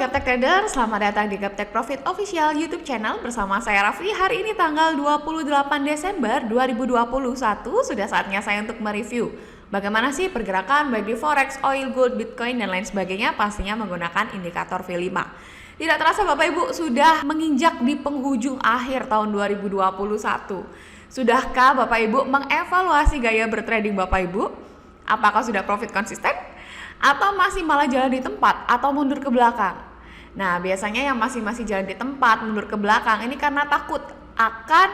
Gaptek Trader, selamat datang di Gaptek Profit Official YouTube channel bersama saya Raffi. Hari ini tanggal 28 Desember 2021, sudah saatnya saya untuk mereview bagaimana sih pergerakan baik di Forex, Oil, Gold, Bitcoin, dan lain sebagainya, pastinya menggunakan indikator V5. Tidak terasa Bapak Ibu sudah menginjak di penghujung akhir tahun 2021. Sudahkah Bapak Ibu mengevaluasi gaya bertrading Bapak Ibu? Apakah sudah profit konsisten? Atau masih malah jalan di tempat atau mundur ke belakang? Nah, biasanya yang masih jalan di tempat, mundur ke belakang, ini karena takut akan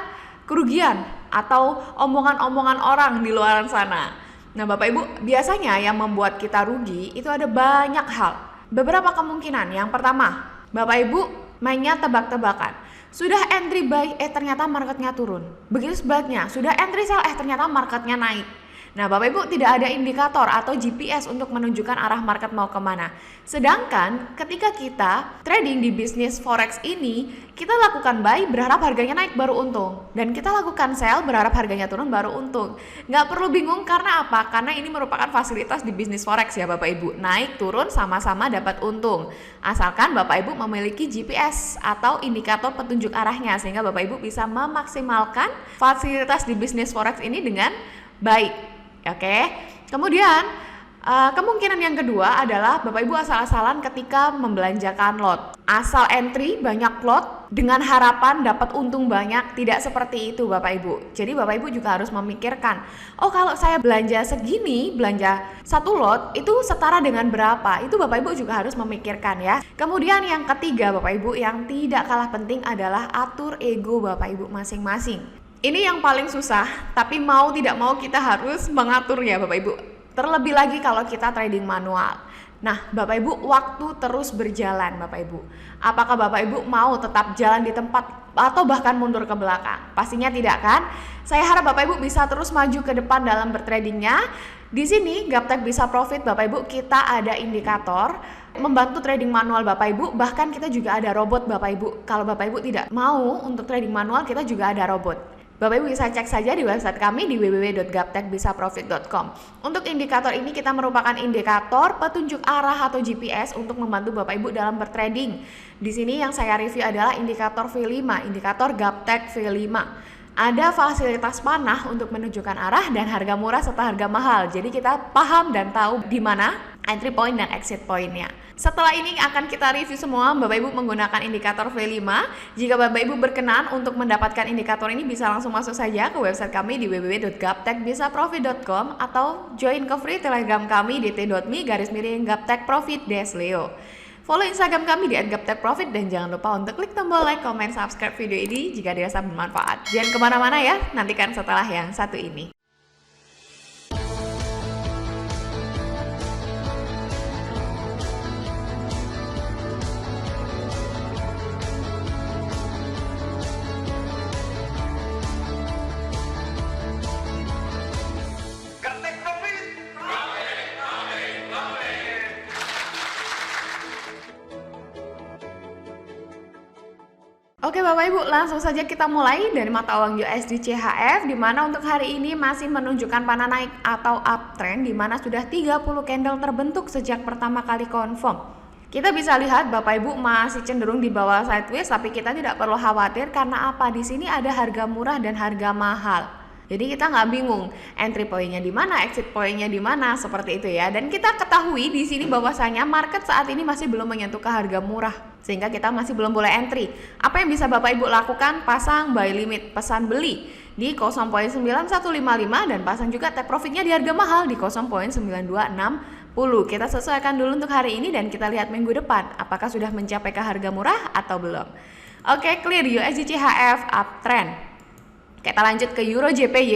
kerugian atau omongan-omongan orang di luar sana. Nah, Bapak Ibu, biasanya yang membuat kita rugi itu ada banyak hal. Beberapa kemungkinan. Yang pertama, Bapak Ibu mainnya tebak-tebakan. Sudah entry buy, ternyata marketnya turun. Begitu sebaliknya, sudah entry sell, ternyata marketnya naik. Nah, Bapak Ibu, tidak ada indikator atau GPS untuk menunjukkan arah market mau kemana. Sedangkan ketika kita trading di bisnis Forex ini, kita lakukan buy berharap harganya naik baru untung. Dan kita lakukan sell berharap harganya turun baru untung. Nggak perlu bingung karena apa? Karena ini merupakan fasilitas di bisnis Forex ya Bapak Ibu. Naik turun sama-sama dapat untung. Asalkan Bapak Ibu memiliki GPS atau indikator petunjuk arahnya, sehingga Bapak Ibu bisa memaksimalkan fasilitas di bisnis Forex ini dengan baik. Oke, kemudian kemungkinan yang kedua adalah Bapak Ibu asal-asalan ketika membelanjakan lot. Asal entry banyak lot dengan harapan dapat untung banyak, tidak seperti itu Bapak Ibu. Jadi Bapak Ibu juga harus memikirkan, oh kalau saya belanja segini, belanja satu lot itu setara dengan berapa? Itu Bapak Ibu juga harus memikirkan ya. Kemudian yang ketiga Bapak Ibu yang tidak kalah penting adalah atur ego Bapak Ibu masing-masing. Ini yang paling susah, tapi mau tidak mau kita harus mengatur ya Bapak Ibu. Terlebih lagi kalau kita trading manual. Nah Bapak Ibu, waktu terus berjalan Bapak Ibu. Apakah Bapak Ibu mau tetap jalan di tempat atau bahkan mundur ke belakang? Pastinya tidak kan? Saya harap Bapak Ibu bisa terus maju ke depan dalam bertradingnya. Di sini Gaptek Bisa Profit Bapak Ibu, kita ada indikator membantu trading manual Bapak Ibu, bahkan kita juga ada robot Bapak Ibu. Kalau Bapak Ibu tidak mau untuk trading manual, kita juga ada robot. Bapak Ibu bisa cek saja di website kami di www.gaptekbisaprofit.com. Untuk indikator ini kita merupakan indikator petunjuk arah atau GPS untuk membantu Bapak Ibu dalam bertrading. Di sini yang saya review adalah indikator V5, indikator Gaptek V5. Ada fasilitas panah untuk menunjukkan arah dan harga murah serta harga mahal. Jadi kita paham dan tahu di mana entry point dan exit pointnya. Setelah ini akan kita review semua Bapak Ibu menggunakan indikator V5. Jika Bapak Ibu berkenan untuk mendapatkan indikator ini, bisa langsung masuk saja ke website kami di www.gaptekbisaprofit.com atau join ke free telegram kami di t.me/gaptekprofit-leo. Follow Instagram kami di @gaptekprofit dan jangan lupa untuk klik tombol like, comment, subscribe video ini jika dirasa bermanfaat. Jangan kemana-mana ya, nantikan setelah yang satu ini. Oke Bapak Ibu, langsung saja kita mulai dari mata uang USD CHF, di mana untuk hari ini masih menunjukkan panah naik atau uptrend, di mana sudah 30 candle terbentuk sejak pertama kali confirm. Kita bisa lihat Bapak Ibu masih cenderung di bawah sideways, tapi kita tidak perlu khawatir karena apa? Di sini ada harga murah dan harga mahal. Jadi kita nggak bingung entry pointnya di mana, exit pointnya di mana, seperti itu ya. Dan kita ketahui di sini bahwasanya market saat ini masih belum menyentuh ke harga murah, sehingga kita masih belum boleh entry. Apa yang bisa Bapak Ibu lakukan? Pasang buy limit, pesan beli di 0.9155 dan pasang juga take profitnya di harga mahal di 0.9260. Kita sesuaikan dulu untuk hari ini dan kita lihat minggu depan apakah sudah mencapai ke harga murah atau belum. Oke, clear USD CHF uptrend. Kita lanjut ke Euro JPY.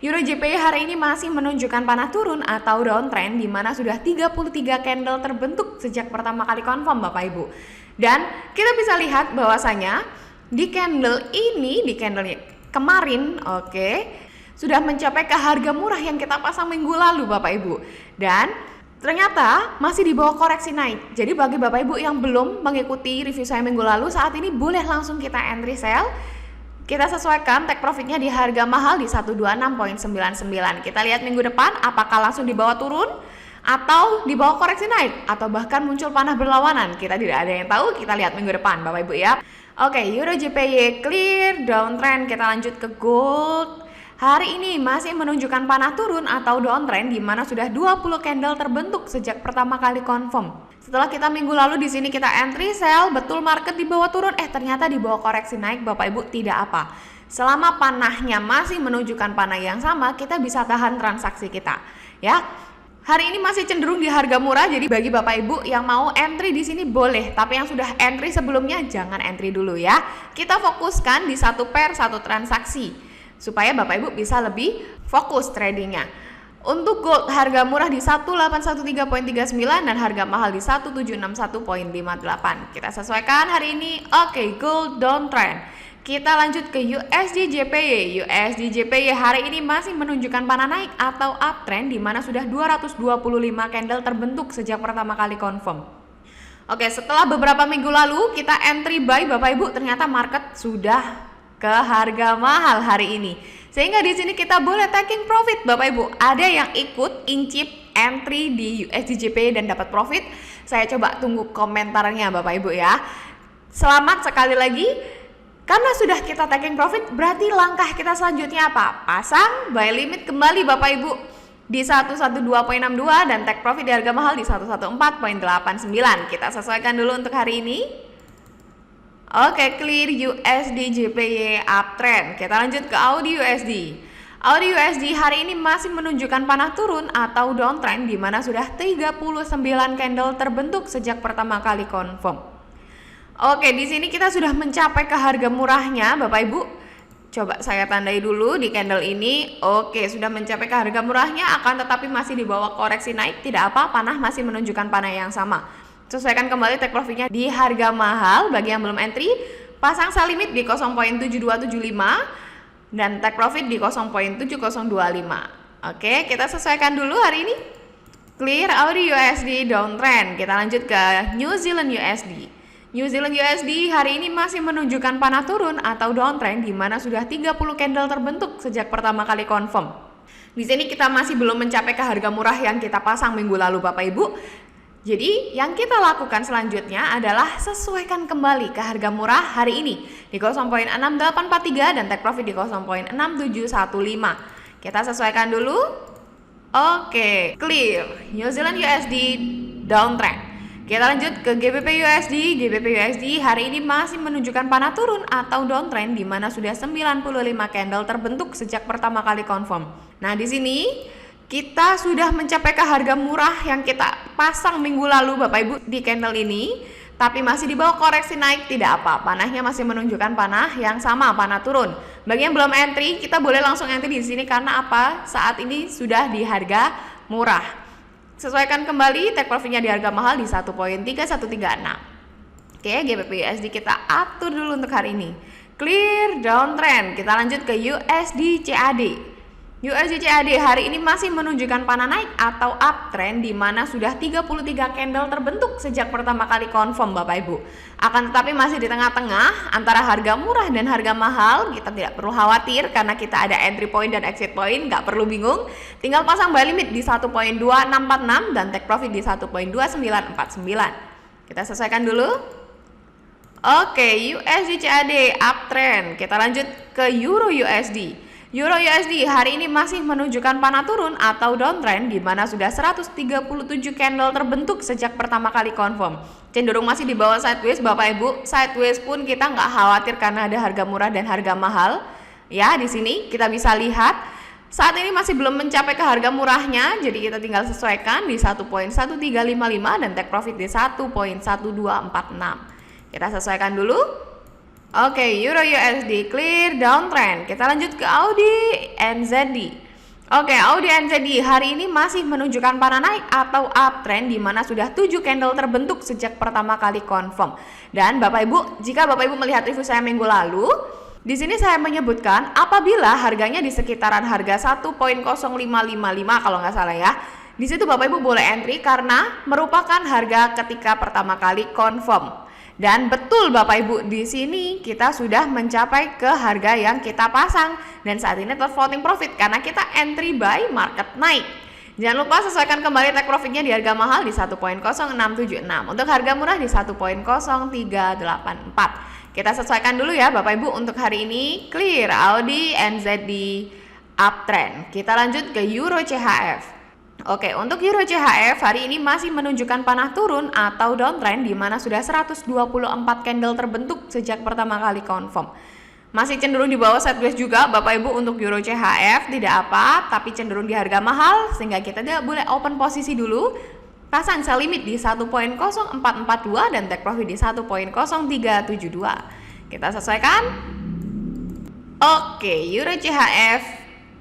Euro JPY hari ini masih menunjukkan panah turun atau downtrend, di mana sudah 33 candle terbentuk sejak pertama kali confirm Bapak Ibu. Dan kita bisa lihat bahwasanya di candle ini, di candle kemarin, sudah mencapai ke harga murah yang kita pasang minggu lalu Bapak Ibu. Dan ternyata masih di bawah koreksi naik. Jadi bagi Bapak Ibu yang belum mengikuti review saya minggu lalu, saat ini boleh langsung kita entry sell. Kita sesuaikan take profitnya di harga mahal di 126.99. Kita lihat minggu depan apakah langsung di bawah turun atau di bawah koreksi naik, atau bahkan muncul panah berlawanan. Kita tidak ada yang tahu, kita lihat minggu depan Bapak Ibu ya. Oke, Euro JPY clear downtrend. Kita lanjut ke gold. Hari ini masih menunjukkan panah turun atau downtrend di mana sudah 20 candle terbentuk sejak pertama kali confirm. Setelah kita minggu lalu di sini kita entry sell, betul market di bawah turun, ternyata di bawah koreksi naik Bapak Ibu, tidak apa. Selama panahnya masih menunjukkan panah yang sama, kita bisa tahan transaksi kita, ya. Hari ini masih cenderung di harga murah, jadi bagi Bapak Ibu yang mau entry di sini boleh, tapi yang sudah entry sebelumnya jangan entry dulu ya. Kita fokuskan di satu pair satu transaksi supaya Bapak Ibu bisa lebih fokus tradingnya. Untuk gold harga murah di 1813.39 dan harga mahal di 1761.58. Kita sesuaikan hari ini. Oke, gold downtrend. Kita lanjut ke USD JPY. USD JPY hari ini masih menunjukkan panah naik atau uptrend di mana sudah 225 candle terbentuk sejak pertama kali confirm. Oke, setelah beberapa minggu lalu kita entry buy Bapak Ibu, ternyata market sudah ke harga mahal hari ini. Sehingga di sini kita boleh taking profit Bapak Ibu. Ada yang ikut incip entry di USD JPY dan dapat profit. Saya coba tunggu komentarnya Bapak Ibu ya. Selamat sekali lagi. Karena sudah kita taking profit, berarti langkah kita selanjutnya apa? Pasang buy limit kembali Bapak Ibu di 112.62 dan take profit di harga mahal di 114.89. Kita sesuaikan dulu untuk hari ini. Oke, clear USD JPY uptrend. Kita lanjut ke AUD USD. AUD USD hari ini masih menunjukkan panah turun atau downtrend di mana sudah 39 candle terbentuk sejak pertama kali confirm. Oke, di sini kita sudah mencapai ke harga murahnya Bapak Ibu. Coba saya tandai dulu di candle ini. Oke, sudah mencapai ke harga murahnya, akan tetapi masih di bawah koreksi naik. Tidak apa, panah masih menunjukkan panah yang sama. Sesuaikan kembali take profitnya di harga mahal. Bagi yang belum entry, pasang sell limit di 0.7275 dan take profit di 0.7025. Oke, kita sesuaikan dulu hari ini. Clear AUD USD downtrend. Kita lanjut ke New Zealand USD. New Zealand USD hari ini masih menunjukkan panah turun atau downtrend di mana sudah 30 candle terbentuk sejak pertama kali confirm. Di sini kita masih belum mencapai ke harga murah yang kita pasang minggu lalu Bapak Ibu. Jadi yang kita lakukan selanjutnya adalah sesuaikan kembali ke harga murah hari ini di 0.6843 dan take profit di 0.6715. Kita sesuaikan dulu. Oke, clear. New Zealand USD downtrend. Kita lanjut ke GBP USD. GBP USD hari ini masih menunjukkan panah turun atau downtrend di mana sudah 95 candle terbentuk sejak pertama kali confirm. Nah, di sini kita sudah mencapai ke harga murah yang kita pasang minggu lalu Bapak Ibu di candle ini, tapi masih di bawah koreksi naik, tidak apa. Panahnya masih menunjukkan panah yang sama, panah turun. Bagi yang belum entry, kita boleh langsung entry di sini karena apa? Saat ini sudah di harga murah. Sesuaikan kembali take profitnya di harga mahal di 1.3136. Oke, GBP USD kita atur dulu untuk hari ini. Clear downtrend. Kita lanjut ke USD CAD. USD CAD hari ini masih menunjukkan panah naik atau uptrend di mana sudah 33 candle terbentuk sejak pertama kali confirm Bapak Ibu. Akan tetapi masih di tengah-tengah antara harga murah dan harga mahal. Kita tidak perlu khawatir karena kita ada entry point dan exit point, nggak perlu bingung. Tinggal pasang buy limit di 1.2646 dan take profit di 1.2949. Kita selesaikan dulu. Oke, USD CAD uptrend. Kita lanjut ke Euro USD. Euro USD hari ini masih menunjukkan panah turun atau downtrend di mana sudah 137 candle terbentuk sejak pertama kali confirm. Cenderung masih di bawah sideways Bapak Ibu. Sideways pun kita nggak khawatir karena ada harga murah dan harga mahal. Ya, di sini kita bisa lihat saat ini masih belum mencapai ke harga murahnya, jadi kita tinggal sesuaikan di 1.1355 dan take profit di 1.1246. Kita sesuaikan dulu. Oke, Euro USD clear downtrend. Kita lanjut ke AUD NZD. Oke, AUD NZD hari ini masih menunjukkan panah naik atau uptrend di mana sudah 7 candle terbentuk sejak pertama kali confirm. Dan Bapak Ibu, jika Bapak Ibu melihat review saya minggu lalu, di sini saya menyebutkan apabila harganya di sekitaran harga 1.0555 kalau nggak salah ya. Di situ Bapak Ibu boleh entry karena merupakan harga ketika pertama kali confirm. Dan betul Bapak Ibu, di sini kita sudah mencapai ke harga yang kita pasang dan saat ini floating profit karena kita entry buy market naik. Jangan lupa sesuaikan kembali take profitnya di harga mahal di 1.0676. Untuk harga murah di 1.0384. Kita sesuaikan dulu ya Bapak Ibu untuk hari ini. Clear Audi NZD uptrend. Kita lanjut ke Euro CHF. Oke, untuk Euro CHF hari ini masih menunjukkan panah turun atau downtrend di mana sudah 124 candle terbentuk sejak pertama kali confirm. Masih cenderung di bawah sideways juga Bapak Ibu untuk Euro CHF, tidak apa, tapi cenderung di harga mahal sehingga kita tidak boleh open posisi dulu. Pasang sell limit di 1.0442 dan take profit di 1.0372. Kita sesuaikan. Oke, Euro CHF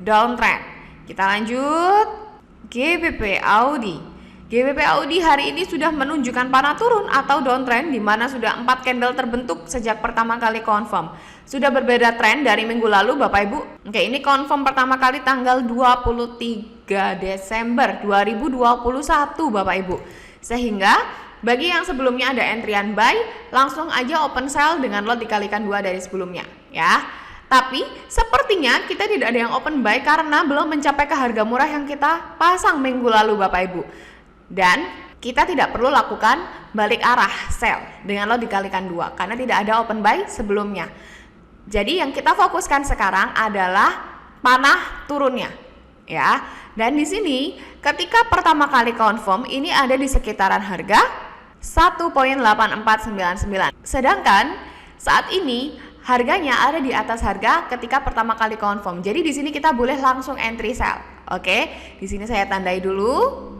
downtrend. Kita lanjut. GBP Audi. GBP Audi hari ini sudah menunjukkan panah turun atau downtrend di mana sudah 4 candle terbentuk sejak pertama kali confirm. Sudah berbeda tren dari minggu lalu Bapak Ibu. Oke, ini confirm pertama kali tanggal 23 Desember 2021 Bapak Ibu. Sehingga bagi yang sebelumnya ada entryan buy, langsung aja open sell dengan lot dikalikan 2 dari sebelumnya ya. Tapi sepertinya kita tidak ada yang open buy karena belum mencapai ke harga murah yang kita pasang minggu lalu Bapak Ibu. Dan kita tidak perlu lakukan balik arah sell dengan lot dikalikan 2 karena tidak ada open buy sebelumnya. Jadi yang kita fokuskan sekarang adalah panah turunnya ya. Dan di sini ketika pertama kali confirm ini ada di sekitaran harga 1.8499. Sedangkan saat ini harganya ada di atas harga ketika pertama kali confirm. Jadi di sini kita boleh langsung entry sell. Oke, di sini saya tandai dulu.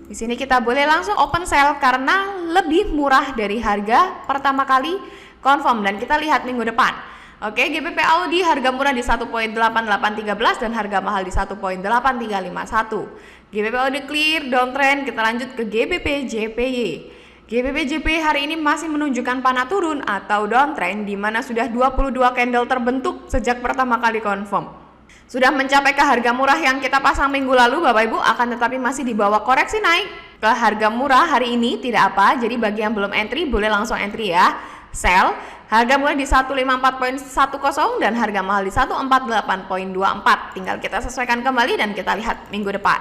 Di sini kita boleh langsung open sell karena lebih murah dari harga pertama kali confirm dan kita lihat minggu depan. Oke, GBP Audi harga murah di 1.8813 dan harga mahal di 1.8351. GBP Audi clear downtrend. Kita lanjut ke GBP JPY. GBP JPY hari ini masih menunjukkan panah turun atau downtrend di mana sudah 22 candle terbentuk sejak pertama kali confirm. Sudah mencapai ke harga murah yang kita pasang minggu lalu Bapak Ibu, akan tetapi masih di bawah koreksi naik ke harga murah hari ini, tidak apa. Jadi bagi yang belum entry boleh langsung entry ya. Sell, harga murah di 154.10 dan harga mahal di 148.24. Tinggal kita sesuaikan kembali dan kita lihat minggu depan.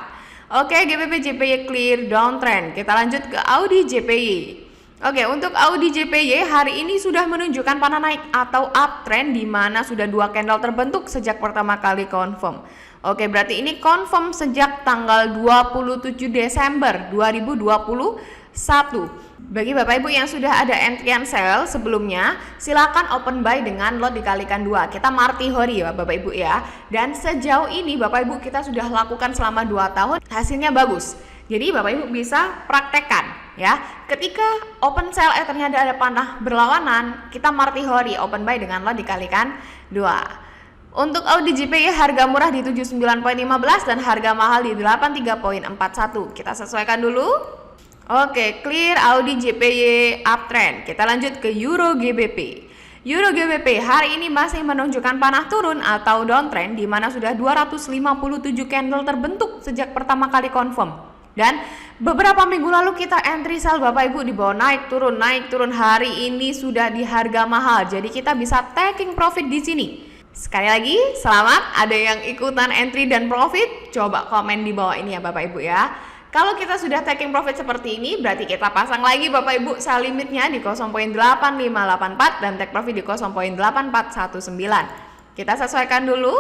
Oke, GBP JPY clear downtrend. Kita lanjut ke Audi JPY. Oke, untuk Audi JPY hari ini sudah menunjukkan panah naik atau uptrend di mana sudah 2 candle terbentuk sejak pertama kali confirm. Oke, berarti ini confirm sejak tanggal 27 Desember 2021. Bagi Bapak Ibu yang sudah ada entryan sell sebelumnya, silakan open buy dengan lot dikalikan 2. Kita marti hori ya Bapak Ibu ya. Dan sejauh ini Bapak Ibu kita sudah lakukan selama 2 tahun, hasilnya bagus. Jadi Bapak Ibu bisa praktekkan ya. Ketika open sell ternyata ada panah berlawanan, kita marti hori open buy dengan lot dikalikan 2. Untuk Audi JPY harga murah di 79.15 dan harga mahal di 83.41. Kita sesuaikan dulu. Oke, clear Audi JPY uptrend. Kita lanjut ke Euro GBP. Euro GBP hari ini masih menunjukkan panah turun atau downtrend di mana sudah 257 candle terbentuk sejak pertama kali confirm. Dan beberapa minggu lalu kita entry sell Bapak Ibu di bawah naik turun. Hari ini sudah di harga mahal. Jadi kita bisa taking profit di sini. Sekali lagi, selamat ada yang ikutan entry dan profit. Coba komen di bawah ini ya Bapak Ibu ya. Kalau kita sudah taking profit seperti ini, berarti kita pasang lagi Bapak Ibu sell limitnya di 0.8584 dan take profit di 0.8419. Kita sesuaikan dulu.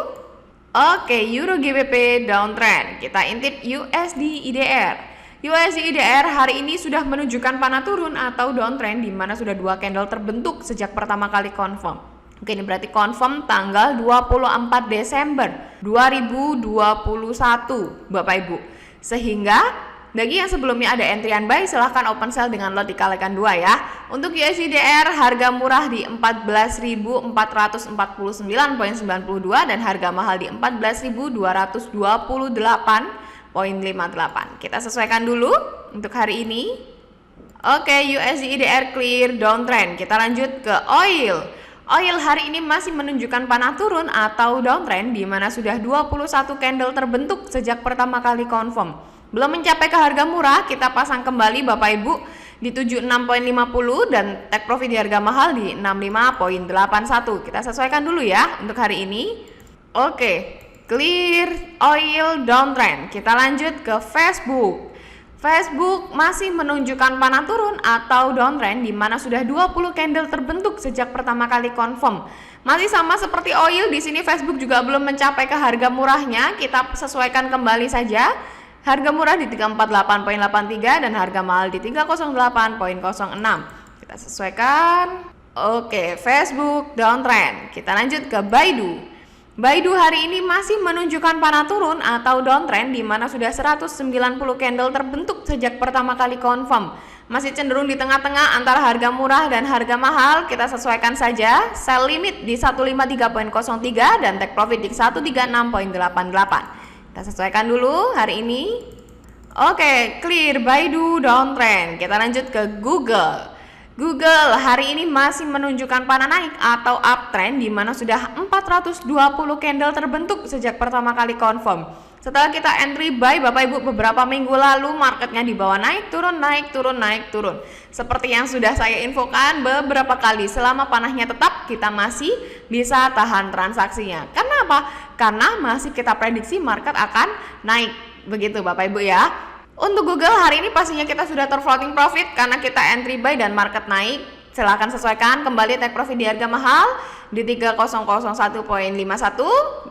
Oke, Euro GBP downtrend. Kita intip USD IDR. USD IDR hari ini sudah menunjukkan panah turun atau downtrend di mana sudah 2 candle terbentuk sejak pertama kali confirm. Oke, ini berarti confirm tanggal 24 Desember 2021 Bapak Ibu. Sehingga bagi yang sebelumnya ada entryan buy, silahkan open sell dengan lot dikalikan 2 ya. Untuk USDR harga murah di 14.449.92 dan harga mahal di 14.228.58. Kita sesuaikan dulu untuk hari ini. Oke, USDR clear downtrend. Kita lanjut ke oil. Oil hari ini masih menunjukkan panah turun atau downtrend di mana sudah 21 candle terbentuk sejak pertama kali confirm. Belum mencapai ke harga murah, kita pasang kembali Bapak Ibu di 76.50 dan take profit di harga mahal di 65.81. Kita sesuaikan dulu ya untuk hari ini. Oke. clear, oil, downtrend. Kita lanjut ke Facebook. Facebook masih menunjukkan panah turun atau downtrend di mana sudah 20 candle terbentuk sejak pertama kali confirm. Masih sama seperti oil, di sini Facebook juga belum mencapai ke harga murahnya. Kita sesuaikan kembali saja. Harga murah di 348.83 dan harga mahal di 308.06. Kita sesuaikan. Oke, Facebook downtrend. Kita lanjut ke Baidu. Baidu hari ini masih menunjukkan panah turun atau downtrend di mana sudah 190 candle terbentuk sejak pertama kali confirm. Masih cenderung di tengah-tengah antara harga murah dan harga mahal. Kita sesuaikan saja. Sell limit di 153.03 dan take profit di 136.88. Kita sesuaikan dulu hari ini. Oke, clear Baidu downtrend. Kita lanjut ke Google. Google hari ini masih menunjukkan panah naik atau uptrend di mana sudah 420 candle terbentuk sejak pertama kali confirm. Setelah kita entry buy Bapak Ibu beberapa minggu lalu, marketnya di bawah naik turun naik turun naik turun. Seperti yang sudah saya infokan beberapa kali, selama panahnya tetap kita masih bisa tahan transaksinya. Karena apa? Karena masih kita prediksi market akan naik. Begitu Bapak Ibu ya. Untuk Google hari ini pastinya kita sudah terfloating profit karena kita entry buy dan market naik. Silahkan sesuaikan kembali take profit di harga mahal di 3001.51.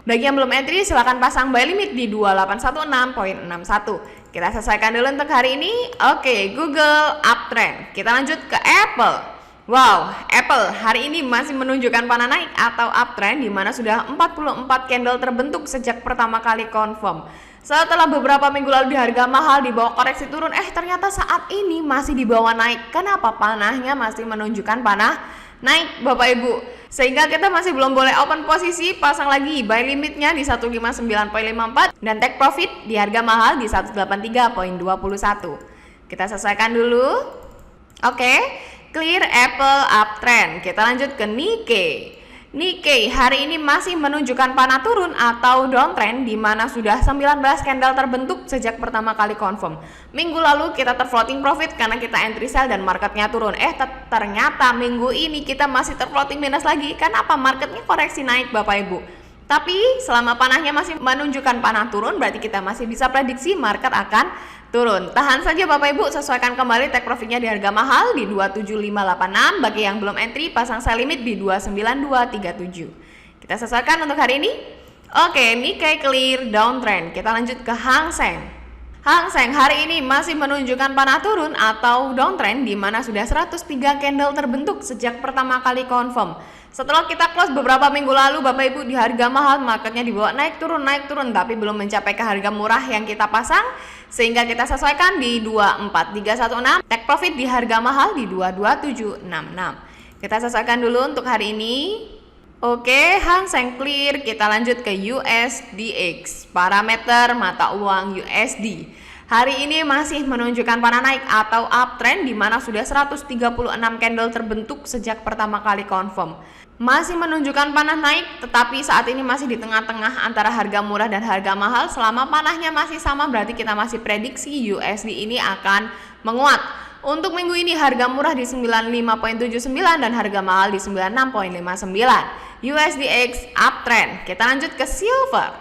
Bagi yang belum entry silahkan pasang buy limit di 2816.61. Kita sesuaikan dulu untuk hari ini. Oke, Google uptrend. Kita lanjut ke Apple. Wow, Apple hari ini masih menunjukkan panah naik atau uptrend di mana sudah 44 candle terbentuk sejak pertama kali confirm. Setelah beberapa minggu lalu di harga mahal di bawah koreksi turun, ternyata saat ini masih di bawah naik. Kenapa? Panahnya masih menunjukkan panah naik Bapak Ibu. Sehingga kita masih belum boleh open posisi, pasang lagi buy limitnya di 159.54 dan take profit di harga mahal di 183.21. Kita selesaikan dulu. Oke, clear Apple uptrend. Kita lanjut ke Nikkei. Nikkei hari ini masih menunjukkan panah turun atau downtrend di mana sudah 19 candle terbentuk sejak pertama kali confirm. Minggu lalu kita terfloating profit karena kita entry sell dan marketnya turun. Ternyata minggu ini kita masih terfloating minus lagi. Kenapa? Marketnya koreksi naik Bapak Ibu. Tapi selama panahnya masih menunjukkan panah turun, berarti kita masih bisa prediksi market akan turun. Tahan saja Bapak Ibu, sesuaikan kembali take profitnya di harga mahal di 27586. Bagi yang belum entry, pasang sell limit di 29237. Kita sesuaikan untuk hari ini. Oke, Nikkei clear downtrend. Kita lanjut ke Hang Seng. Hang Seng hari ini masih menunjukkan panah turun atau downtrend di mana sudah 103 candle terbentuk sejak pertama kali confirm. Setelah kita close beberapa minggu lalu Bapak Ibu di harga mahal, marketnya dibawa naik turun tapi belum mencapai ke harga murah yang kita pasang, sehingga kita sesuaikan di 24316, take profit di harga mahal di 22766. Kita sesuaikan dulu untuk hari ini. Oke, Hang Seng clear. Kita lanjut ke USDX, parameter mata uang USD. Hari ini masih menunjukkan panah naik atau uptrend di mana sudah 136 candle terbentuk sejak pertama kali confirm. Masih menunjukkan panah naik, tetapi saat ini masih di tengah-tengah antara harga murah dan harga mahal. Selama panahnya masih sama, berarti kita masih prediksi USD ini akan menguat. Untuk minggu ini harga murah di 95.79 dan harga mahal di 96.59. USDX uptrend. Kita lanjut ke silver.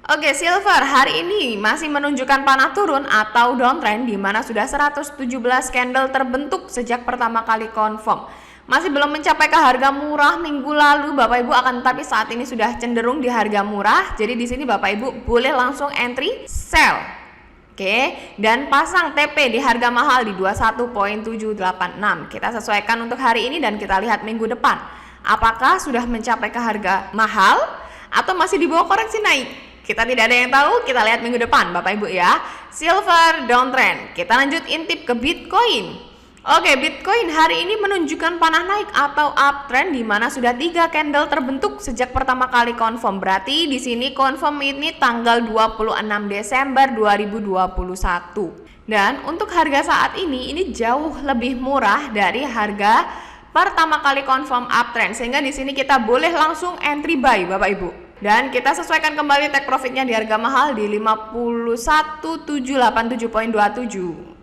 Oke, silver hari ini masih menunjukkan panah turun atau downtrend di mana sudah 117 candle terbentuk sejak pertama kali confirm. Masih belum mencapai ke harga murah minggu lalu Bapak Ibu, akan tetapi saat ini sudah cenderung di harga murah. Jadi di sini Bapak Ibu boleh langsung entry sell. Oke, dan pasang TP di harga mahal di 21.786. Kita sesuaikan untuk hari ini dan kita lihat minggu depan. Apakah sudah mencapai ke harga mahal atau masih di bawah koreksi naik? Kita tidak ada yang tahu, kita lihat minggu depan Bapak Ibu ya. Silver downtrend. Kita lanjut intip ke Bitcoin. Oke, Bitcoin hari ini menunjukkan panah naik atau uptrend di mana sudah 3 candle terbentuk sejak pertama kali confirm. Berarti di sini confirm ini tanggal 26 Desember 2021. Dan untuk harga saat ini jauh lebih murah dari harga pertama kali confirm uptrend, sehingga di sini kita boleh langsung entry buy Bapak Ibu. Dan kita sesuaikan kembali take profitnya di harga mahal di 51.787.27.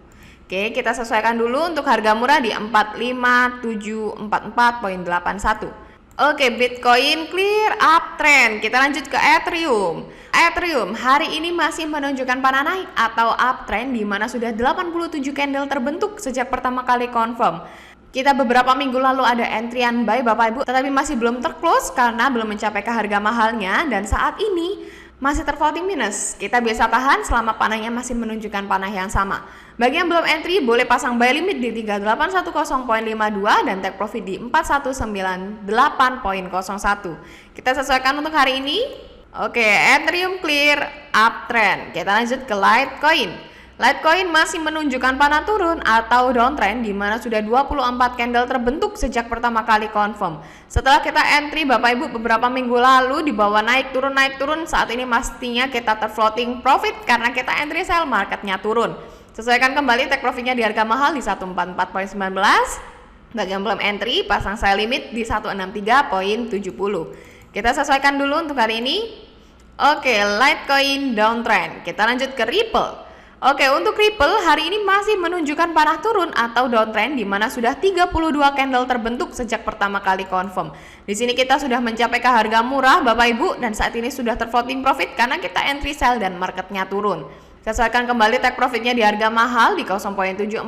Oke, kita sesuaikan dulu untuk harga murah di 45744.81. Oke, Bitcoin clear uptrend. Kita lanjut ke Ethereum. Ethereum hari ini masih menunjukkan panah naik atau uptrend di mana sudah 87 candle terbentuk sejak pertama kali confirm. Kita beberapa minggu lalu ada entryan buy Bapak Ibu, tetapi masih belum terclose karena belum mencapai ke harga mahalnya dan saat ini masih terfloating minus. Kita biasa tahan selama panahnya masih menunjukkan panah yang sama. Bagi yang belum entry boleh pasang buy limit di 3810.52 dan take profit di 4198.01. Kita sesuaikan untuk hari ini. Oke, Ethereum clear uptrend. Kita lanjut ke Litecoin. Litecoin masih menunjukkan panah turun atau downtrend di mana sudah 24 candle terbentuk sejak pertama kali confirm. Setelah kita entry Bapak Ibu beberapa minggu lalu di bawah naik turun, saat ini pastinya kita terfloating profit karena kita entry sell marketnya turun. Sesuaikan kembali take profitnya di harga mahal di 144.19. Bagi yang belum entry pasang sell limit di 163.70. Kita sesuaikan dulu untuk hari ini. Oke, Litecoin downtrend. Kita lanjut ke Ripple. Oke, untuk Ripple hari ini masih menunjukkan panah turun atau downtrend di mana sudah 32 candle terbentuk sejak pertama kali confirm. Di sini kita sudah mencapai ke harga murah Bapak Ibu dan saat ini sudah terfloating profit karena kita entry sell dan marketnya turun. Sesuaikan kembali take profitnya di harga mahal di 0.7492.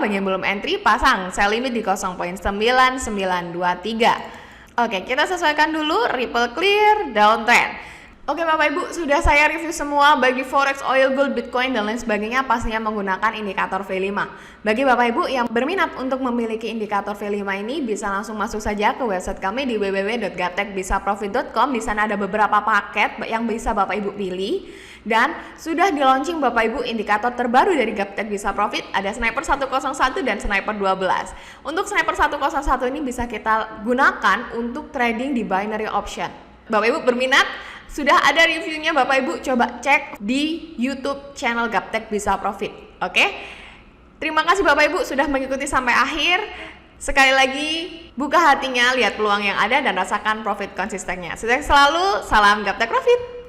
Bagi yang belum entry pasang sell limit di 0.9923. Oke, kita sesuaikan dulu Ripple clear downtrend. Oke Bapak Ibu, sudah saya review semua bagi Forex, Oil, Gold, Bitcoin, dan lain sebagainya pastinya menggunakan indikator V5. Bagi Bapak Ibu yang berminat untuk memiliki indikator V5 ini bisa langsung masuk saja ke website kami di www.gaptekbisaprofit.com. Di sana ada beberapa paket yang bisa Bapak Ibu pilih dan sudah di launching Bapak Ibu indikator terbaru dari Gaptek Bisa Profit, ada Sniper 101 dan Sniper 12. Untuk Sniper 101 ini bisa kita gunakan untuk trading di binary option. Bapak Ibu berminat? Sudah ada reviewnya Bapak Ibu, coba cek di YouTube channel Gaptek Bisa Profit. Oke? Terima kasih Bapak Ibu sudah mengikuti sampai akhir. Sekali lagi, buka hatinya, lihat peluang yang ada dan rasakan profit konsistennya. Sukses selalu, salam Gaptek Profit.